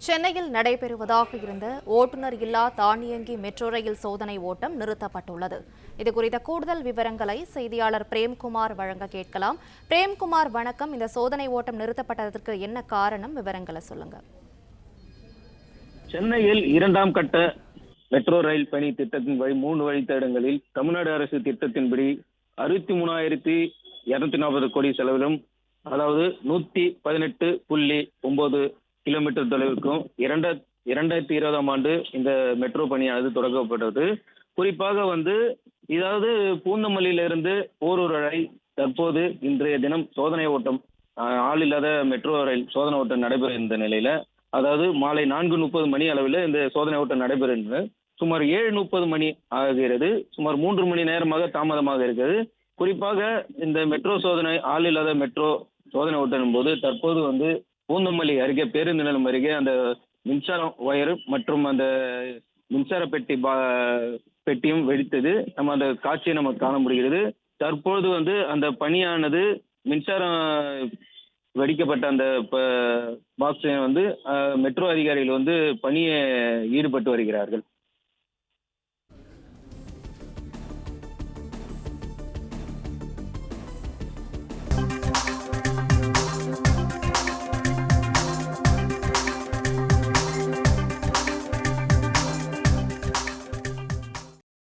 சென்னையில் நடைபெறுவதாக இருந்த ஓட்டுநர் இல்லா தானியங்கி மெட்ரோ ரயில் சோதனை ஓட்டம் நிறுத்தப்பட்டுள்ளது. இதுகுறித்த கூடுதல் விவரங்களை செய்தியாளர் பிரேம்குமார் வழங்க கேட்கலாம். பிரேம்குமார், வணக்கம். இந்த சோதனை ஓட்டம் நிறுத்தப்பட்டதற்கு என்ன காரணம்? விவரங்களை சொல்லுங்க. சென்னையில் இரண்டாம் கட்ட மெட்ரோ ரயில் பணி திட்டத்தின் வழி 3 வழித்தடங்களில் தமிழ்நாடு அரசு திட்டத்தின்படி 63,240 கோடி செலவிலும், அதாவது 118.9 கிலோமீட்டர் தொலைவுக்கும் 2020ஆம் ஆண்டு இந்த மெட்ரோ பணியானது தொடங்கப்பட்டது. குறிப்பாக இதாவது பூந்தமல்லியிலிருந்து போரூர் வரை தற்போது இன்றைய தினம் சோதனை ஓட்டம், ஆள் இல்லாத மெட்ரோ ரயில் சோதனை ஓட்டம் நடைபெற இருந்த நிலையில, அதாவது மாலை 4:30 மணி அளவில் இந்த சோதனை ஓட்டம் நடைபெறுகிறது. சுமார் 7:30 மணி ஆகிறது. சுமார் 3 மணி நேரமாக தாமதமாக இருக்கிறது. குறிப்பாக இந்த மெட்ரோ சோதனை, ஆள் இல்லாத மெட்ரோ சோதனை ஓட்டம் போது தற்போது பூந்தமல்லி அருகே, பேருந்து நிலையம் அருகே அந்த மின்சார ஒயர் மற்றும் அந்த மின்சார பெட்டியும் வெடித்தது. நம்ம அந்த காட்சியை நம்ம காண முடிகிறது. தற்போது அந்த பணியானது, மின்சாரம் வெடிக்கப்பட்ட அந்த பாக்ஸ் மெட்ரோ அதிகாரிகள் பணியை ஈடுபட்டு வருகிறார்கள்.